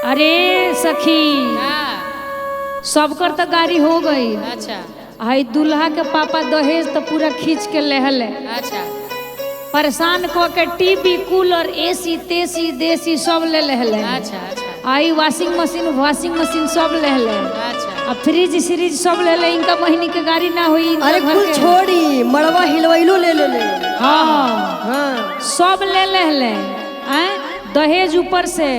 अरे सखी हाँ। सबकर तो गाड़ी हो गई। अच्छा हाई दूल्हा के पापा दहेज तो पूरा खींच के लेहले, अच्छा परेशान क के टीवी कूलर एसी तेसी देसी सब ले लेहले। अच्छा अच्छा आई वाशिंग मशीन सब लेहले। अच्छा अब फ्रिज सीरीज सब लेले। इनका महीने के गाड़ी ना हुई इनका अरे घर कुल के। छोड़ी मड़वा हिलवैलो ले ले ले। हाँ हाँ सब ले लेहले। दहेज ऊपर से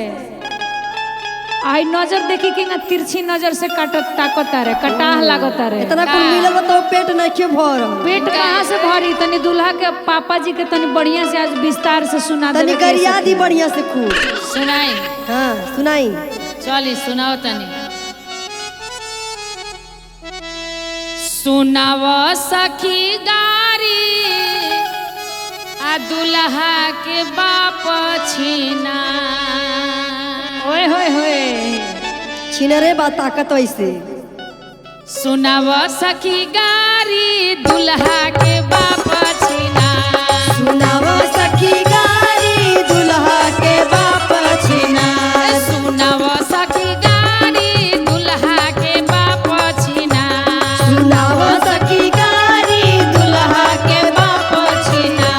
आई नजर देखी कि ना तिरछी नजर से काटत ताकत रे कटाह लागत रे। इतना कुल मिलल बा तो पेट नहीं भर। पेट कहाँ से भरी? तनी दूल्हा के पापा जी के तनी बढ़िया से आज विस्तार से सुना तनी देवे के गरिया दी सखी। बढ़िया से खूब। सुनाई। हाँ सुनाई। चली सुनाओ तनी। सुनाव सखी गारी आ दुल्हा के बाप छीना। ओए होए होए छिनरे बा ताकत वैसे। सुनाव सखी गारी दुल्हा के बाप छीना। सुनाव सखी गारी दुल्हा के बाप छीना। सुनाव सखी गारी दुल्हा के बाप छीना। सुनाव सखी गारी दुल्हा के बाप छीना।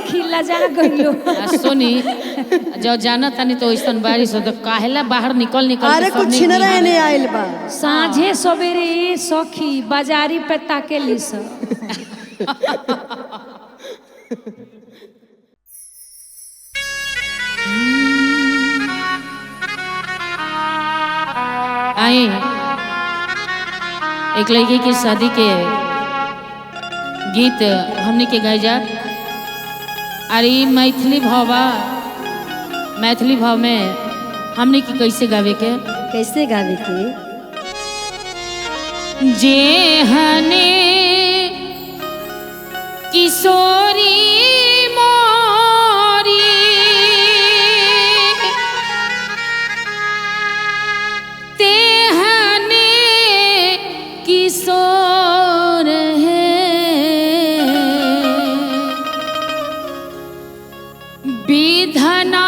सखी लजा गइलो। सुनी जो जाना तानी तो ऐसन बारिश हो तो काहेला बाहर निकल निकल अरे के सब कुछ नहीं न रहने आइल बा। साँझे सवेरे सखी बाजारी पे ताके लिस। आए एक लड़की की शादी के गीत हमने के गाय जा। अरे मैथिली भावा, मैथिली भाव में हमने की कैसे गावे के? कैसे गावे के? जे हने किशोरी मोरी ते हने किशोर है विधना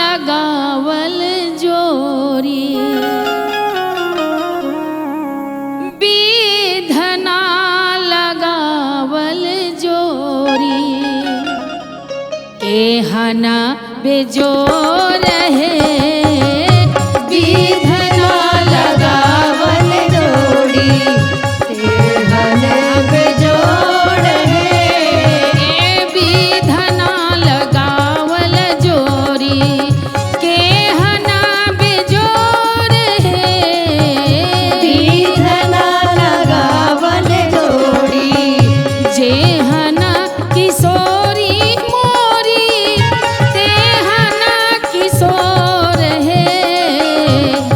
लगावल जोरी विधना लगावल जोरी केहना बेजोर है विधना लगावल जोरी तेहन बेजोड़ है विधना लगावल जोरी केहना बेजोर है विधना लगावल जोड़ी जेहना किशोरी मोरी तेहना किशोर है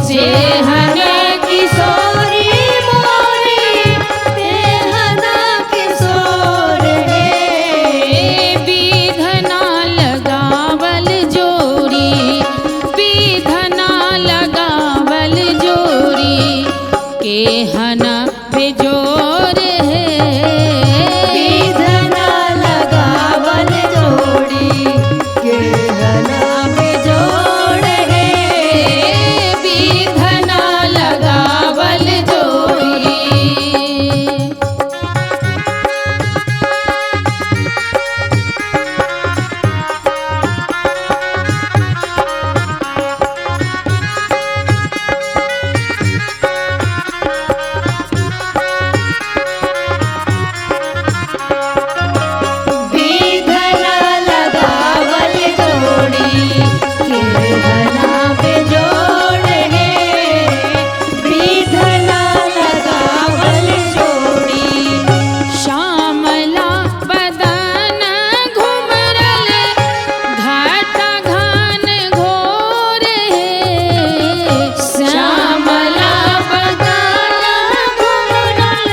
जेहना किशोरी मोरी तेहना किशोर है विधना लगावल जोरी विधना लगावल जोरी केहना बेजोर है विधना लगावल जोड़ी केहना बेजोड़ है विधना लगावल जोरी। विधना लगावल जोड़ी केहना बेजोड़ है विधना लगावल जोड़ी श्यामला बदन घुमरल घाटा घान घोर है श्यामला बदन घुमरल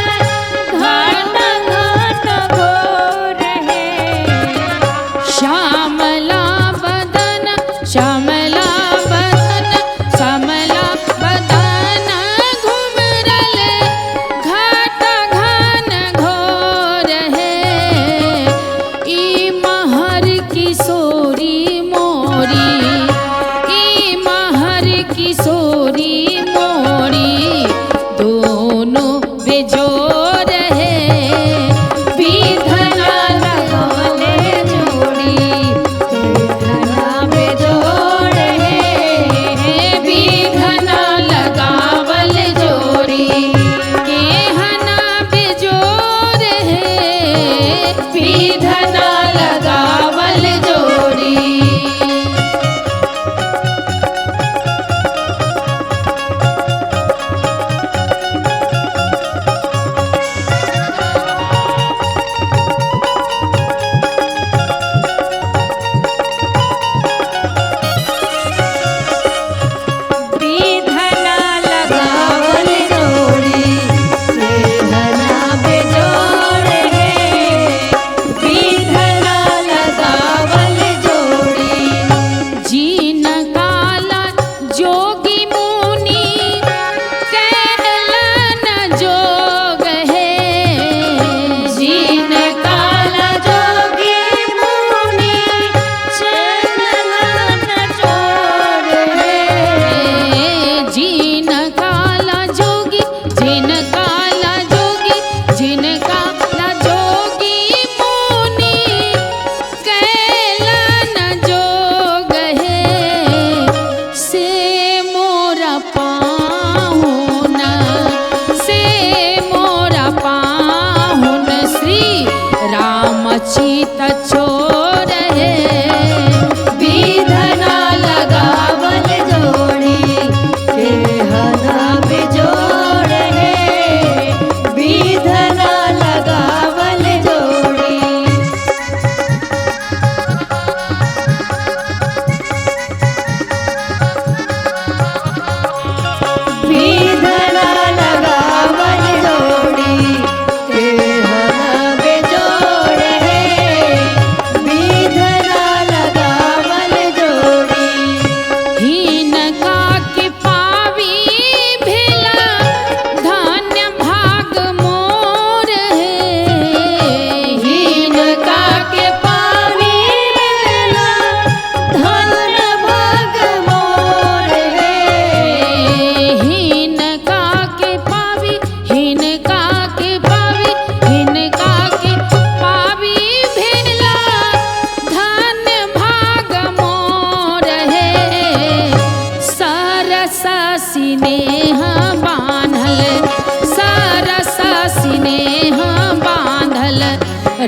घाट घाट घोर है श्यामला बदन श्यामला बदन श्यामला बदन घुमरल घाटा घान घोर है ई महर किशोरी मोरी ई महर किशोरी मोरी दोनों बेजोर है विधना लगावले जोड़ी केहना बेजोड़ है विधना लगावल जोरी केहना बेजोर है विधना लगावल जोरी।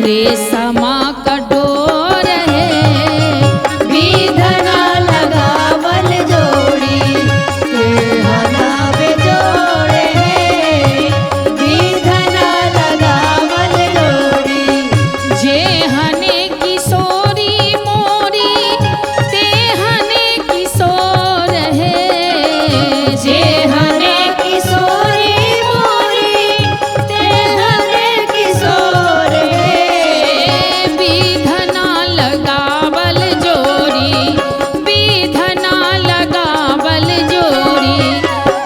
रेशमा का डोर है विधना लगावल जोड़ी तेहना बेजोड़ है विधना लगावल जोड़ी जेहने किशोरी मोरी तेहने किशोर है जेहने किशोरी मोरी तेहने किशोर है विधना लगावल जोड़ी विधना लगावल जोड़ी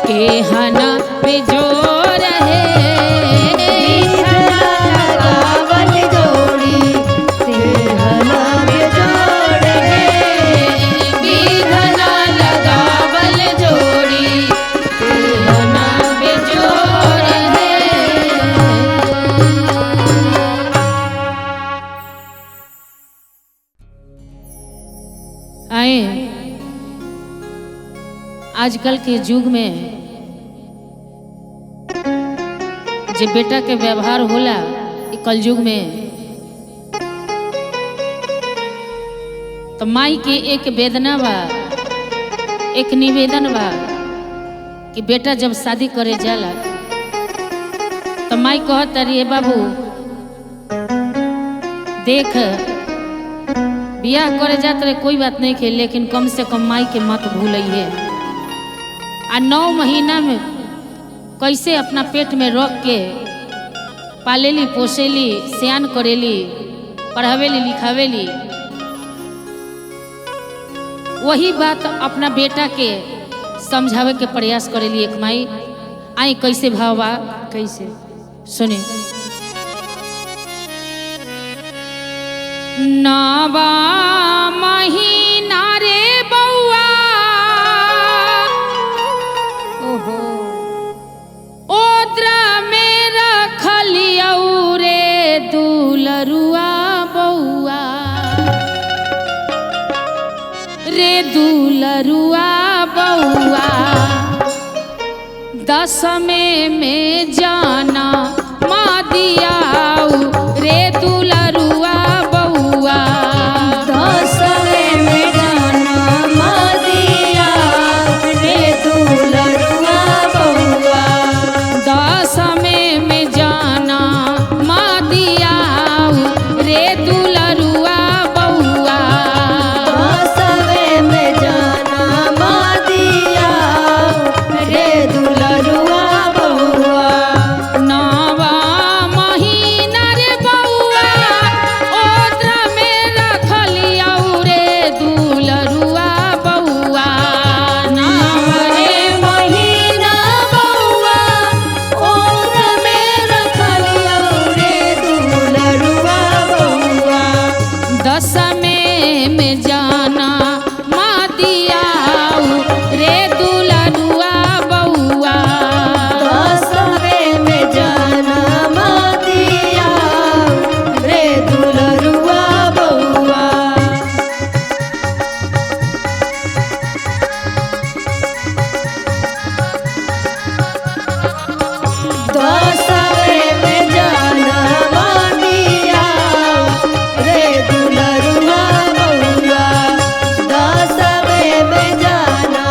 केहना बेजोर है विधना लगावल जोड़ी तेहना बेजोड़ है विधना लगावल जोड़ी केहना बेजोर है। आए आजकल के युग में जे बेटा के व्यवहार होला इ कलयुग में तो माई के एक वेदना बा एक निवेदन बा कि बेटा जब शादी करे जाला तो माई कहत अरे बाबू देख बियाह करे जात रहे कोई बात नहीं खे लेकिन कम से कम माई के मत भूलिए आ 9 महीना में कैसे अपना पेट में रख के पालेली पोसेली सियान करेली पढ़ावेली लिखावेली वही बात अपना बेटा के समझावे के प्रयास करेली एक माई। आई कैसे भावा कैसे सुने नवा महीना रे बउआ ओहो ओद्रा में रखलियौ रे दुलरुआ बउआ रे दुलरुआ बउआ 10 में जाना माँ दियाऊ रे दुलरुआ बउआ 10 में जाना मादिया रे दुलरुआ बउआ 10 में जाना माँ दियाऊ रे दुलरुआ बउआ 10 में जाना मादिया रे दुलरुआ बउआ नवा महीना रे बउआ ओद्रा में रखलियौ रे दुलरुआ बउआ रे महीना बउआ ओर में रखलियौ रे दुलरुआ बउआ 10 में जाना माँ दियाऊ रे दुलरुआ बउआ 10 में जाना मादिया रे दुलरुआ बउआ 10 में जाना मादिया रे दुलरुआ बउआ 10 में जाना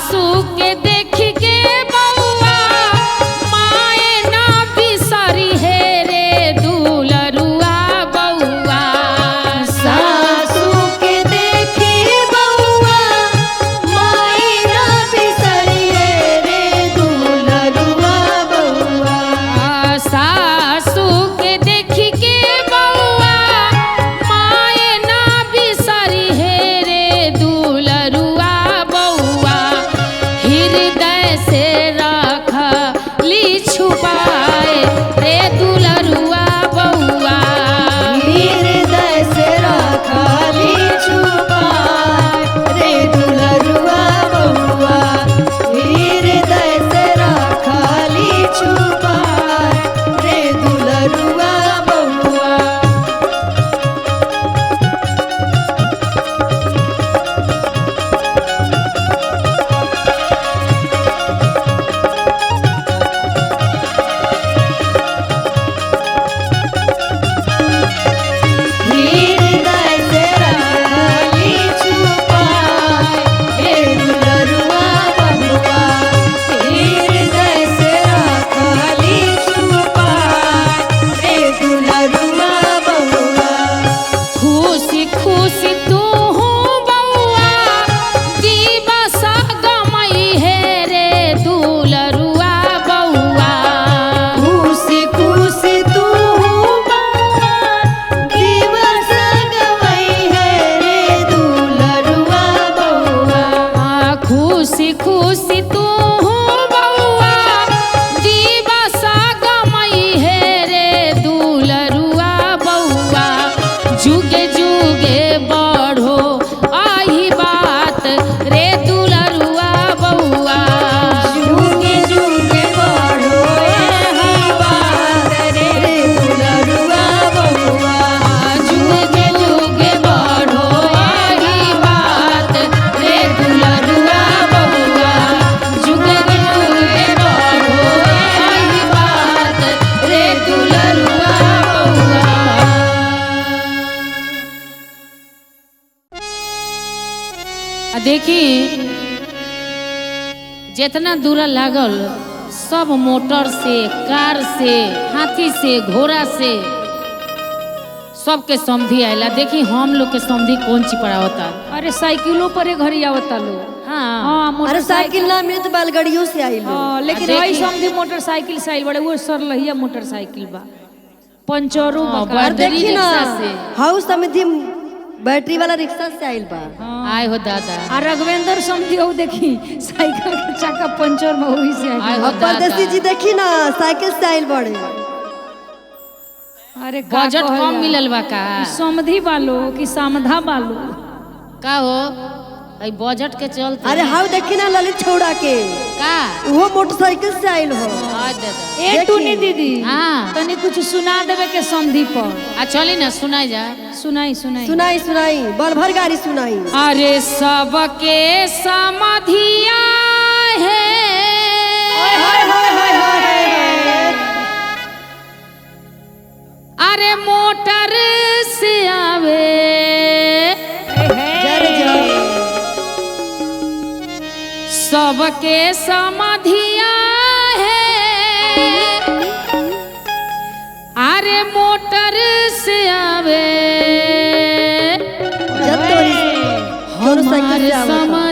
सासू के देख के बउआ माए ना बिसरी है रे दुलरुआ बउआ। सासू के देखी बउआ माई ना बिसरिए रे दुलरुआ बउआ। सासू के देख के बउआ माए ना बिसरी है रे दुलरुआ बउआ। हृदय से रखली छुपाए रे दुलरुआ बउआ। हृदय से रखली छुपाए रे दुलरुआ बउआ। हृदय से रखली छुपाए रे दुलरुआ बउआ। हृदय से रखली छुपाए रे दुलरुआ बउआ। हृदय से रखली छुपाए रे दुलरुआ बउआ। खुशी खुशी तू बउआ दिवस गमई है रे दुलरुआ बउआ। खुशी खुशी तू बउआ दिवस गवई है रे दुलरुआ बउआ। खुशी खुशी तू बउआ दिवस गमई है रे दुलरुआ बउआ। जुगे जुगे बढ़ो आही बात रे दुलरुआ बउआ। जुगे जुगे बढ़ो यही बात रे दुलरुआ बउआ। जुगे जुगे बढ़ो आही बात रे दुलरुआ बउआ। जुगे जुगे बढ़ो आही बात रे दुलरुआ बउआ। देखी जितना दूरा लागल सब मोटर से, कार से, हाथी से, घोड़ा से सबके समधी आयला। देखी हम लोग के समधी कौन ची पड़ावता। अरे साइकिलों पर घरी आवता लो। हाँ हाँ अरे मोटरसाइकिल। साइकिल ना मिले तो बैलगाड़ियों से आई लो। हाँ, लेकिन देखी- वही समझी मोटरसाइकिल से आइल बड़े वो सरलहिया मोटरसाइकिल बा पंचरों हाँ, बा और बैटरी देखी ना रिक्शा से। हाउस समिति बैटरी वाला रिक्शा से आइल बा। आय हो दादा। आ रघुवेंद्र समझी हो देखी साइकिल के चक्का पंचर में वही से आय आइल। हो और परदेसी जी देखी ना साइकिल से आइल बड़े। अरे का बजट कहल कम जा? मिलल बा का? समधी बालो कि समधा बालो। का हो आई बजट के चलते। अरे हाउ देखी ना ललित छौड़ा के का वो मोटरसाइकिल से आइल हो। आय दादा। ए देखी। टूनी दीदी हाँ। तनी कुछ सुना देवे के समधी पर। आ चली ना सुनाई जा। सुनाई सुनाई। सुनाई सुनाई बल भर गाड़ी सुनाई। अरे सबके समधिया है अरे मोटर से आवे जर जर सबके समधिया है अरे मोटर से आवे जब तोरी दोनों साइकिल से आवत बा।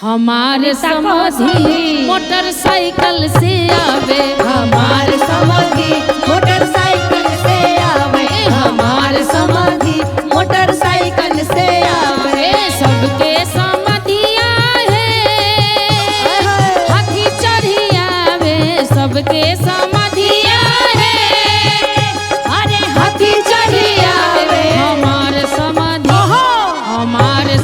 हमारे समधी मोटरसाइकिल से आवे। हमारे समधी मोटरसाइकिल से आवे। हमारे समधी मोटरसाइकिल से आवे। सबके समधिया है हाथी चढ़ी आवे। सबके समधिया है अरे हाथी चढ़ी आवे। हमारे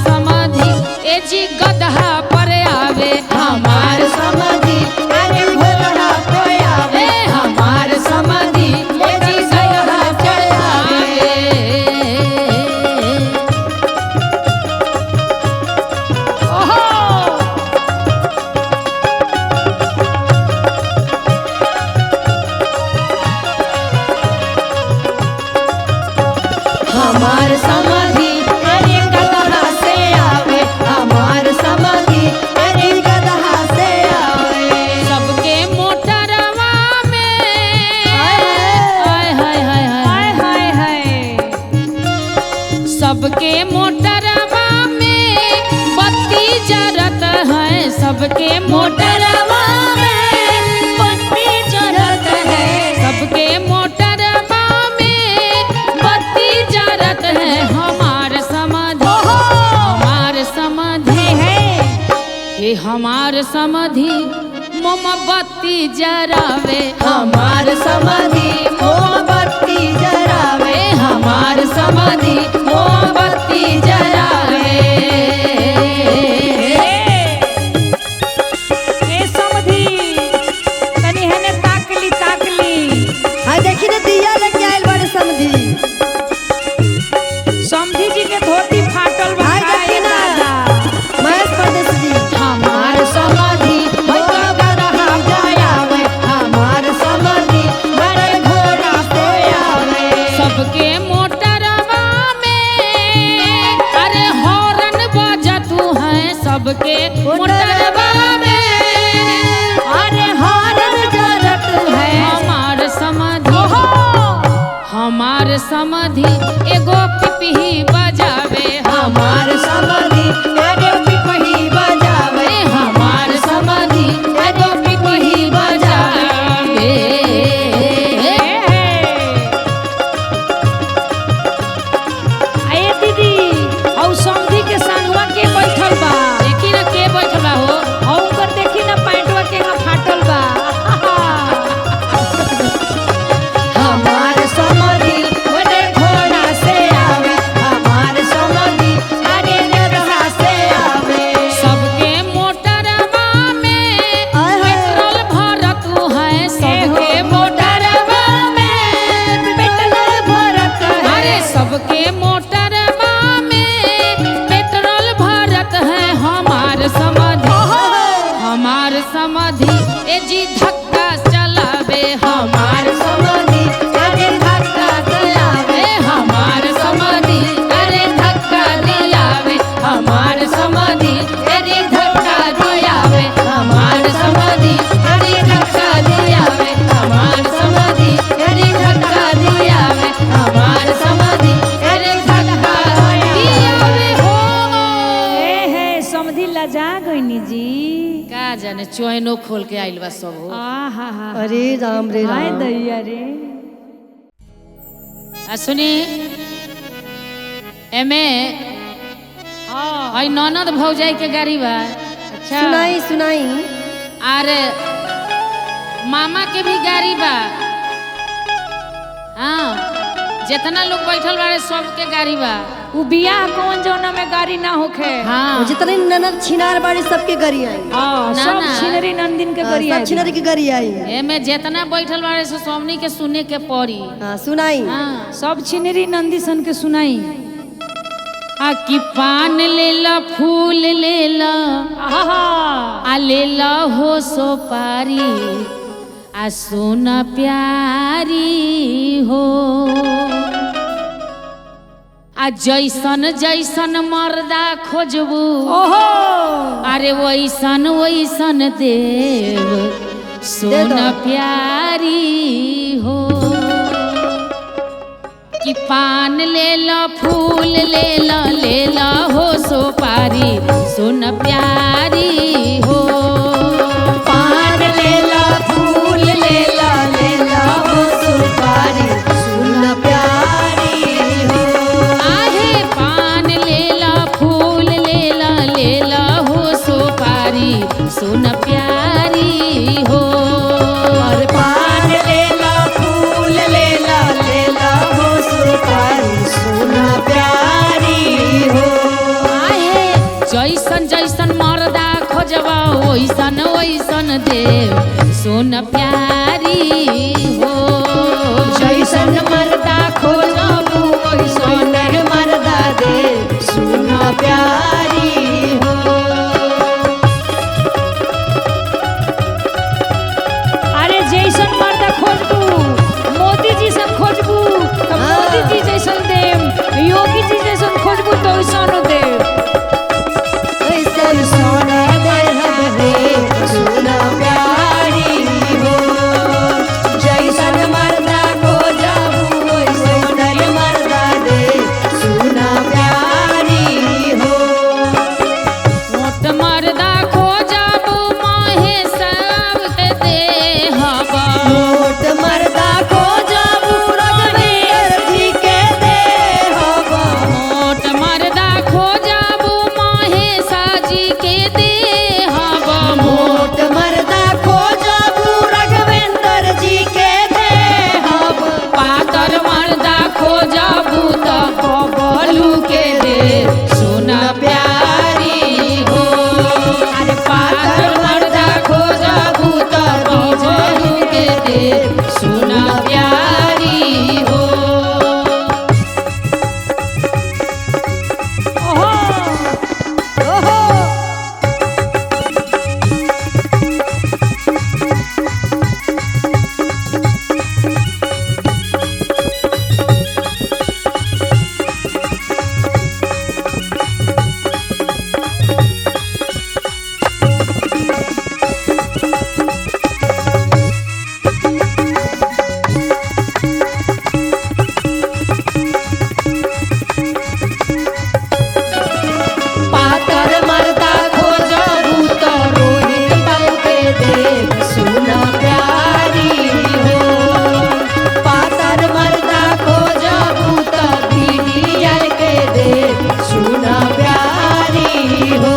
समधी ए जी गदहा पर आवे। हमारे समधी अरे घोड़ा पे आवे। हमारे समधी मोटर साइकिल पे आवे। हमारे समधी अरे गदहा से आवे। हमारे सबके मोटरवा में बत्ती जरत है, सबके मोटरवा में बत्ती जरत है। हमार समाधि, हमार समाधि है, ये हमार समाधि मोमबत्ती जरावे। हमार समाधि मोमबत्ती जरावे, हमार समाधि मोमबत्ती जरावे। ए समधी तनी हेने ताकली ताकली। हाय देखी ना दिया लेके आइल बड़े समधी। समधी जी के धोती फाटल बा। हाय देखी ना महेश परदेसी जी। हमार समाधि मोमबत्ती जरावे, हमार समाधि बड़े घोड़ा पे आवे। सबके मोटरवा में अरे हॉर्न बजतू है, सबके मोटरवा में अरे हॉर्न जरत है। हमार समाधि, हमार समाधि एगो पिपही बजावे। हमार समाधि एगो पिपही बजावे, हमार समाधि एगो पिपही बजावे। ए दीदी औ समधी के संगवा के बैठल बा। देखी ना के बैठल बा हो। औ ऊपर देखी ना पैंटवा के फाटल बा। हमार समाधि बड़े घोड़ा से आवे, हमार समाधि अरे रथा से आवे। सबके मोटरवा में पेट्रोल भरतू है, सबके मोटरवा में पेट्रोल भरत है। अरे सबके मोटरवा में पेट्रोल भरत है। हमार समाधि, हमार समाधि ए जी धक्का चलावे। हमार समाधि अरे धक्का दिलावे, हमार समाधि अरे धक्का दिलावे, हमार समाधि अरे धक्का दिलावे, हमार समाधि अरे धक्का दिलावे, हमार समाधि अरे धक्का दिलावे, हमार समाधि अरे धक्का दिलावे हो। ए हे समधी लजा गइनी जी। का जाने चोइनो खोल के आइल बा सब हो। आहा हा। अरे राम रे हाय राम। दैया रे। आ सुनी एमे हई ननद भौजाई के गाड़ी बा। अच्छा सुनाई सुनाई। अरे मामा के भी गाड़ी बा। हाँ जितना लोग बैठल बाड़े सबके गाड़ी बा। उ बियाह कौन जौना में गाड़ी ना होखे। हाँ जितने ननद छिनार बाड़ी सबके गरी आई। हाँ ना, सब ना। छिनरी नंदिन के गरी सब छिनारी के गरी आई। एमे जितना बैठल बाड़े सो सबनी के सुने के पड़ी। हाँ सुनाई। हाँ सब छिनरी नंदी सन के सुनाई। आ कि पान लेला फूल लेला आहा आ लेला हो सोपारी आ सोना प्यारी हो। आ जैसन जैसन मर्दा खोजबू ओहो अरे वैसन वैसन देव सोना प्यारी हो। कि पान लेला फूल लेला लेला हो सोपारी सोना प्यारी हो। पान लेला फूल लेला लेला हो सुपारी सुन प्यारी हो। आहे पान लेला फूल लेला लेला हो सोपारी सोना प्यारी हो। और पान लेला फूल लेला लेला हो सुपारी सुन प्यारी हो। आहे जैसन जैसन मर्दा खोजबा वैसन वैसन देव सोना प्यारी हो। जैसन मर्दा खोजबू वैसन मर्दा दे सुन प्यारी हो। अरे जैसन मर्दा खोजबू मोदी जी से खोजबू तो मोदी जी जैसन देव, योगी जी जैसन खोजबू तो वैसन देव। ऐसन सोना देहब रे सुन प्यारी हो। जैसन मर्दा खोजबू वैसन मर्दा दे सुन प्यारी हो। अरे पातर मर्दा खोजबू त बहू के देव सुना प्यारी हो। ओहो पातर मर्दा खोजबू त रोहित बहू के देव सुना प्यारी हो। पातर मर्दा खोजबू त बीडीएल के देव सुना प्यारी हो।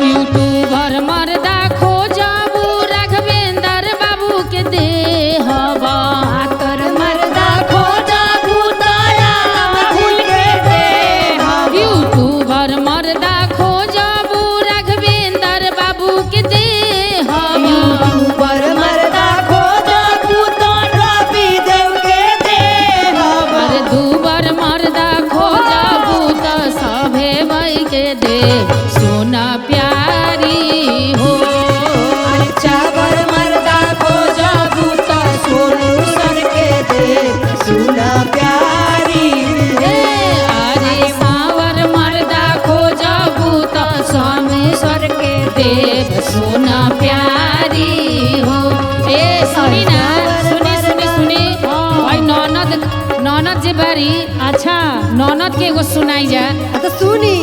यूट्यूबर मर्दा खोजबू राघवेंद्र बाबू के देहबा। पातर मर्दा खोजबू त रामफूल के देव यूट्यूबर मर्दा खोजबू राघवेंद्र बाबू के देहबा। यूट्यूबर मर्दा खोजबू त रवि देव के देव अरे दूबर मर्दा खोजबू त सभे भाई के दे सोना प्यारी हो। अरे चावर मर्दा खोजबू त सोनू सर के देव सुना प्यारी ए अरे सावर मर्दा खोजबू त सोमेश्वर के देव सोना प्यारी हो। ए सुनी ना सुनी सुनी सुनी भाई ननद जे बारी अच्छा ननद के एगो सुनाई जा। तो सुनी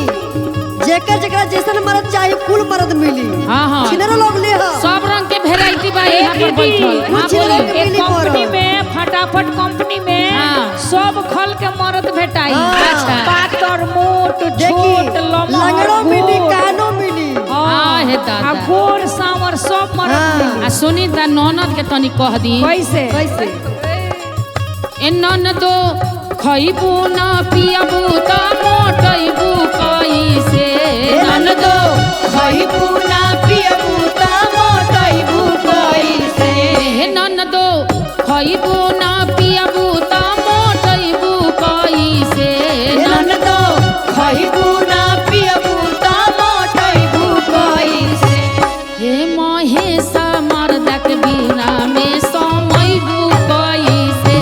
जेकर जेकरा जैसन मर्द चाहिए कुल मर्द मिली। हाँ हाँ छिनरो लोग ले ह सब रंग के वेराइटी बा यहाँ पर बैठल। हाँ मुझे बोली लगे- एक मिली कंपनी पड़ो। में फटाफट कंपनी में हाँ। सब खल के मर्द भेटाई। हाँ। अच्छा। पातर मोट देखी छोट लंगड़ो लम्बा मिली गोर। कानो मिली। हाँ, हे दादा। आ गोर सांवर सब मर्द हाँ। मिली। आ सुनी ता ननद के तनी कह दी। कैसे कैसे ए ननदो खइबू न पियबू त मोटइबू कैसे। ननदो खइबू ना पियबू त मोटइबू कैसे। हे ननदो खइबू न पियबू त मोटइबू कैसे। ननदो खइबू ना पियबू त मोटइबू कैसे। हे महेश मर्दा के बिना में समइबू कैसे।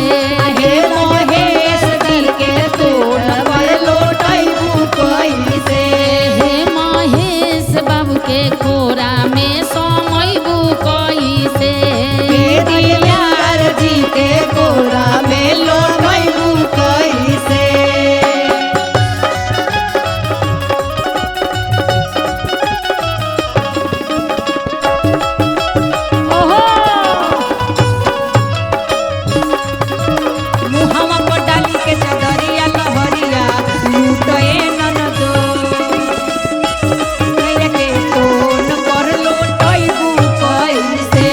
हे महेश दिल के तोड़ पर लोटइबू कैसे। हे महेश बाबू के कोरा में समइबू कैसे। बेदियार जी के कोरा में लोटइबू कैसे। ओहो मुहावा पर डाली के चदरिया लहरिया लूटे ननदो कैले के तोन पर लोटइबू कैसे।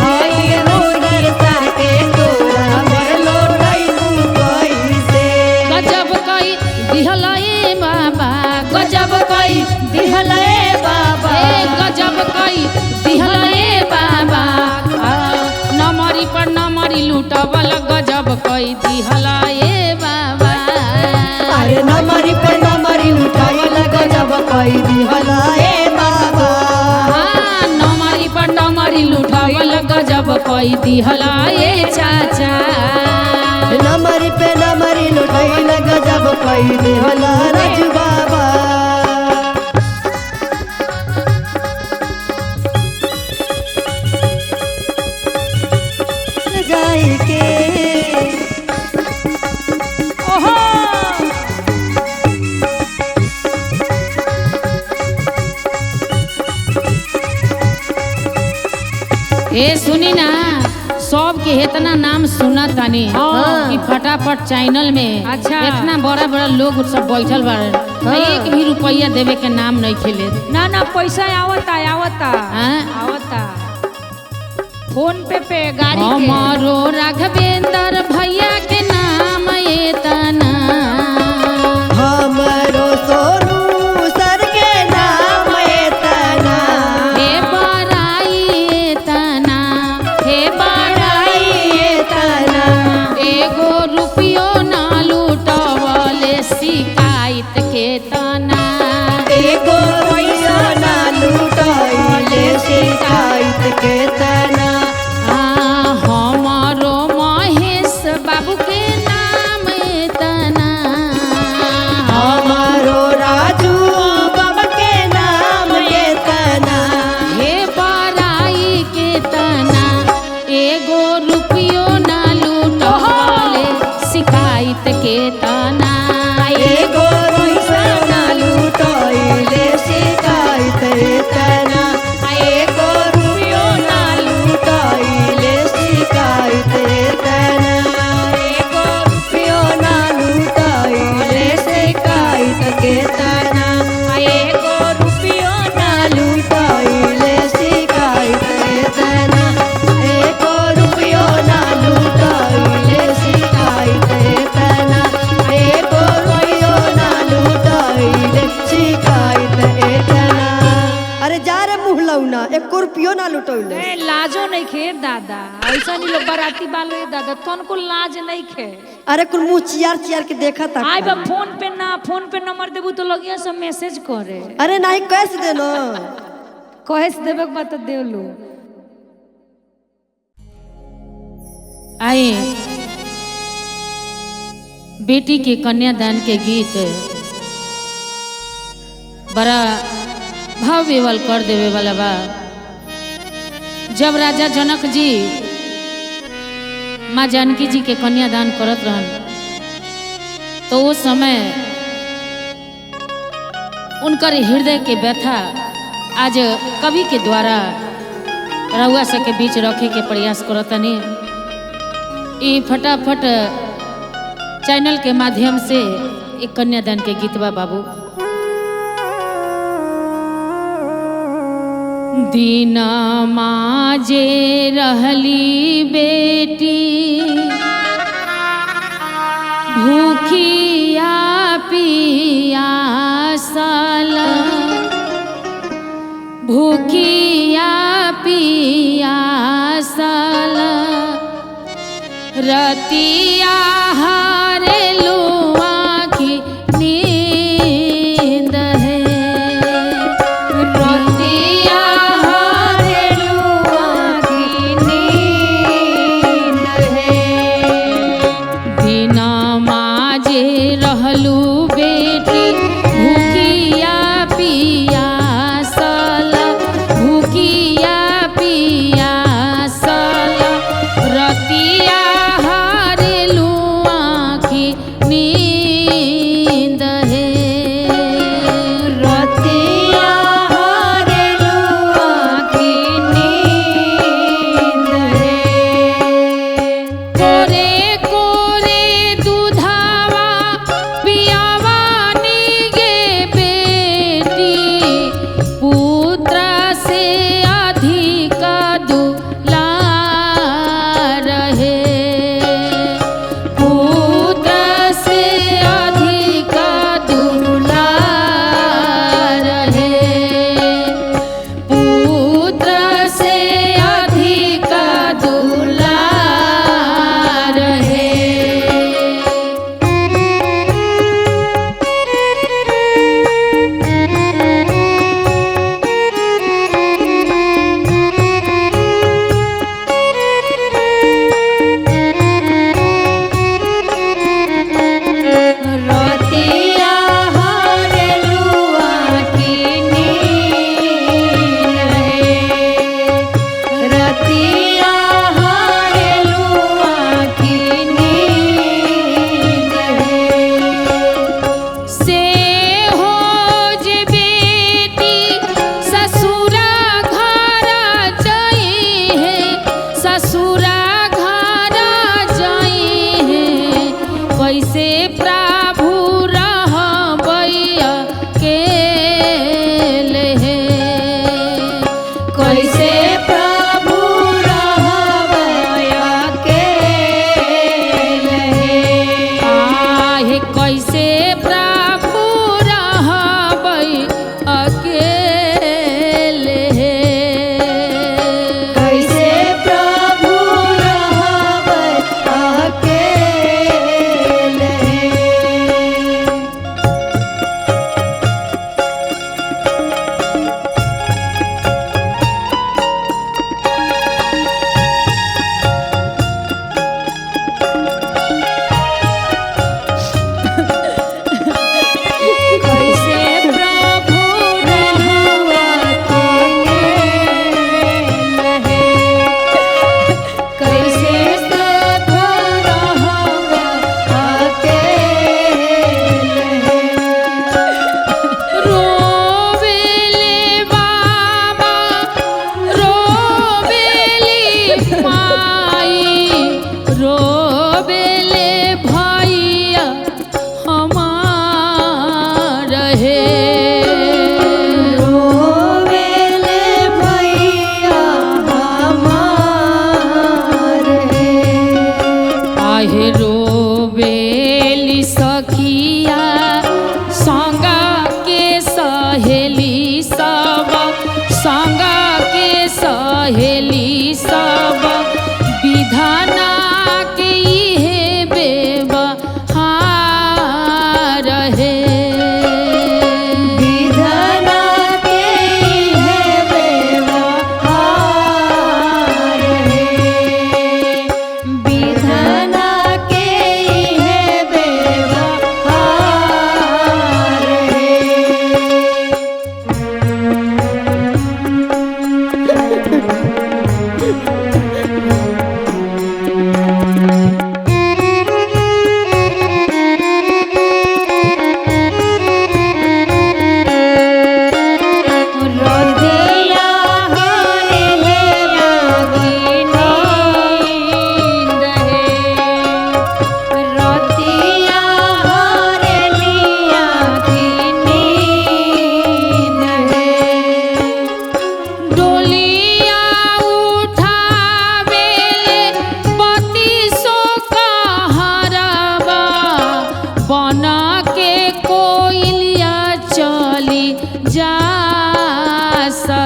हाय रोगी साके तोरा पर लोटइबू कैसे। गजब कई दिहलए बाबा गजब कई दिहले बाबा ए गजब कई दिहलए बाबा। नमरी पर नमरी लूटबल गजब कई दिहलए बाबा। अरे नमरी पे नमरी उठाइल गजब कई दिहला ए बाबा। हाँ, नमरी पर नमरी लूटबल गजब कई दिहलए चाचा। नमरी पे नमरी लुटाइल गजब कई दिहला राजू बाबा। जाई के ओहो ए सुनी ना सब के इतना नाम सुना तानी हाँ। कि फटाफट चैनल में अच्छा। इतना बड़ा बड़ा लोग सब बैठल बाड़े। हाँ। एक भी रुपया देवे के नाम नहीं खेले। ना ना पैसा आवता आवता हाँ? आवता फोन पे गाड़ी के हमारो राघवेंद्र भैया के नाम ये तना। हमरो सोनू सर के नाम एतना। ना, 1 रुपया ना लुटौले। ए लाजो नहीं खे दादा, ऐसा नहीं लोग बाराती बालो दादा तन को लाज नहीं खे। अरे कुल मुंह चियार चियार के देखा था। आई बा फोन पे नंबर देबू तो लगिया सब मैसेज करे। अरे नहीं कैसे देनो, कहे से देबे के बात दे लो। आए बेटी के कन्यादान के गीत बड़ा भाव विवल कर देवे वाला बा। जब राजा जनक जी माँ जानकी जी के कन्यादान करत रहन तो वो समय उनकर हृदय के व्यथा आज कवि के द्वारा रउआ सब के बीच रखे के प्रयास करतनी। ई फटाफट चैनल के माध्यम से एक कन्यादान के गीत बा बाबू। दीना माँ जे रहली बेटी भूखिया पिया साला, भूखिया पिया साला रतिया हारे लुआ की नींद है, रतिया हारे लुआ की नींद है। बिना माजे रहलू बेटी भूखिया पिया साला, भूखिया पिया साला रतिया नींद है, रतिया हारे लुआ की नींद है। कोरे कोरे दूधावा पियावा नीगे बेटी पुत्र से अधिक दुलार है,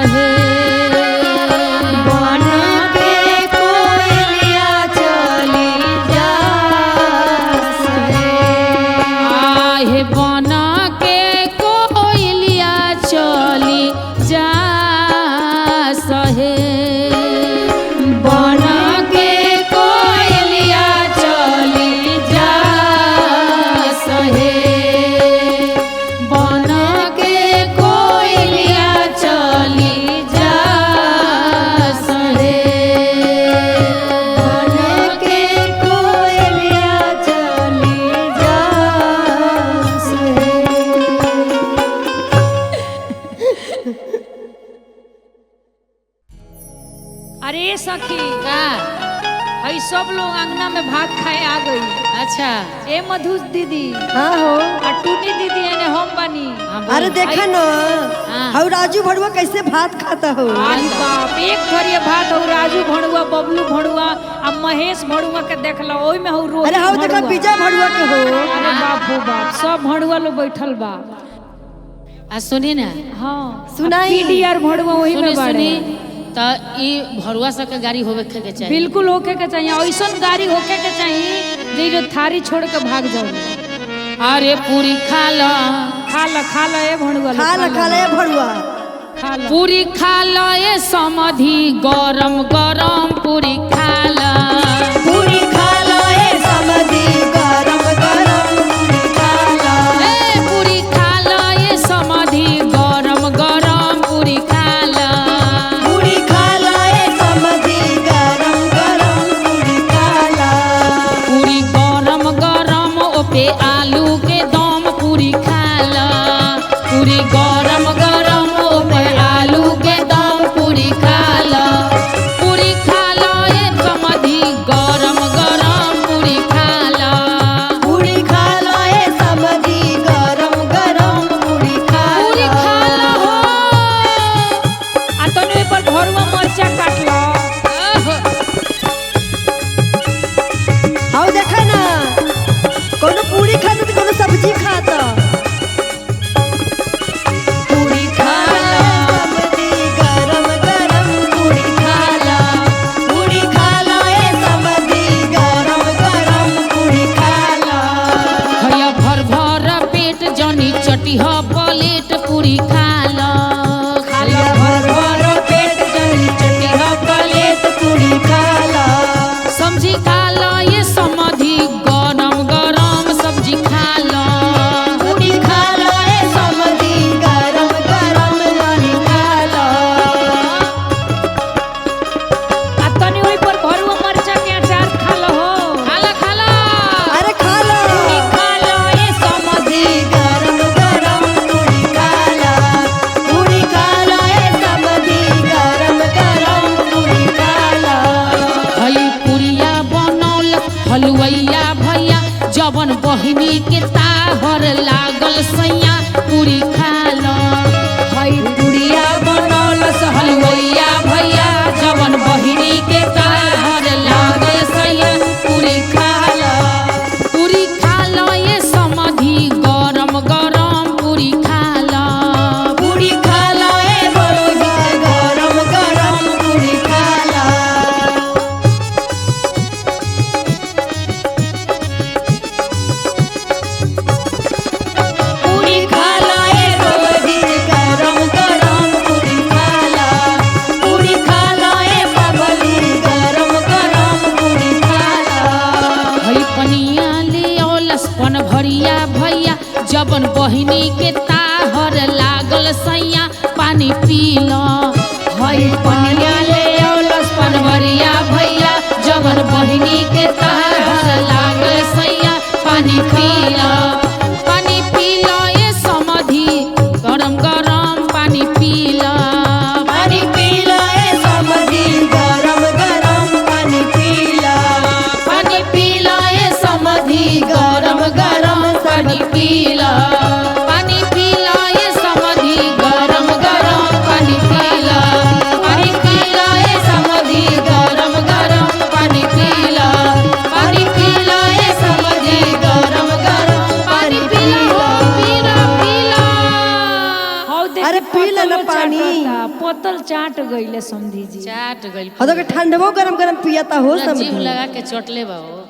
सहे बन के कोयलिया चली जा सहे आहे बना के कोयलिया चली जा सहे बन के कोयलिया चली जा सहे बना के कोयलिया चली जा सहे बन के कोयलिया चली जा सहे अरे सखी का हई सब लोग अंगना में भात खाए आ गई। अच्छा ए मधु दीदी हाँ हो और टूनी दीदी एने हम बनी। हाँ, अरे बोल। देखा न हाँ। हऊ राजू भड़ुआ कैसे भात खाता हो अरे बाप एक थरिया भात हो राजू भणुआ बबलू भणुआ आ महेश भणुआ के देखला ओई में हो रोज अरे हऊ देखा विजय भड़ुआ के हो अरे बाप हो बाप सब भणुआ लोग बैठल बा। आ सुनी ना हाँ सुनाई। पीडीआर भणुआ वही सुनी में बाड़े। सुनी तो ई भरुआ सब के गाड़ी होवे के चाहिए बिल्कुल होके के चाहिए ऐसन गाड़ी होके के चाहिए जे जो थारी छोड़ के भाग जाओ। अरे पूरी खा लो खा ला ए भणुआ खा ल भड़ुआ खा ला। पूरी खा लो ये समाधि गरम गरम पूरी खा लो पूरी खा लो ए समधी गरम गरम पूरी खा लो ए पूरी खा लो ये समाधि गरम गरम पूरी खा लो पूरी खा लो ए समधी गरम गरम पूरी खा लो पूरी गरम गरम ओपे आलू के दम पूरी खा लो पूरी गरम गरम ओपे आलू के दम पूरी खा लो पूरी खा लो ये समाधि गरम गरम पूरी खा लो पूरी खा लो ए समधी गरम गरम पूरी खा पूरी लो खा लो हो आ तने पर भरुआ मरचा काट लो। हऊ देखा ना कोनो पूरी खाता तो कोनो सब्जी खाता पूरी खा लो समधी गरम गरम पूरी खा लो पूरी खा लो ए समधी गरम गरम पूरी खा लो भैया भर भर पेट जनी चटी ह प्लेट पूरी खा लो खाला भर भर पेट जनी चटी ह प्लेट पूरी खा लो सब्जी खा लो ये समाधि गरम गरम सब्जी खा लो पूरी खा लो ए समधी गरम गरम पूरी खा लो आ तने ओई पर भरुआ मरचा के अचार खा लो हो। खा लो अरे खा लो खा लो ए समधी गरम गरम पूरी खा लो पूरी खा लो ए समधी गरम गरम पूरी खा लो हई पुरिया बनौल हलुवैया भैया जवन बहिनी के ताहर लागल सैया पूरी खा लो हई पुड़िया बनौलस हलुवैया भैया जवन बहिनी के ताहर लागल सैया पूरी खा लो पूरी खा लो ये समाधि गरम गरम पूरी खा लो पूरी खा लो ए बरोही गरम गरम पूरी खा लो पूरी खा लो ए बरोही गरम गरम पूरी खा लो पूरी खा लो ए बबली गरम गरम पूरी खा लो हई पनिया ले औलस पन भरिया भैया जवन बहिनी के ताहर लागल सैया पानी पी लो हई पनिया ले औलस पनवरिया भैया जवन बहिनी के ताहर लागल सैया पानी पी लो ये समाधि गरम गरम पानी पी लो पानी पी लो ए समधी गरम गरम पानी पी लो पानी पी लो ये समाधि गरम गरम पानी पी लो पानी पी लो ये समाधि गरम गरम पानी पी लो पानी पी लो ये समाधि गरम गरम पानी पी लो पानी पी लो ये समाधि गरम गरम देखी अरे पी ले ना पतलो पानी। चाटता, पतल चाट गईले समधी जी। चाट गइल और तो ठंडवो गरम गरम पियता हो पूरा जीभ समझी। लगा के चोटले बा हो।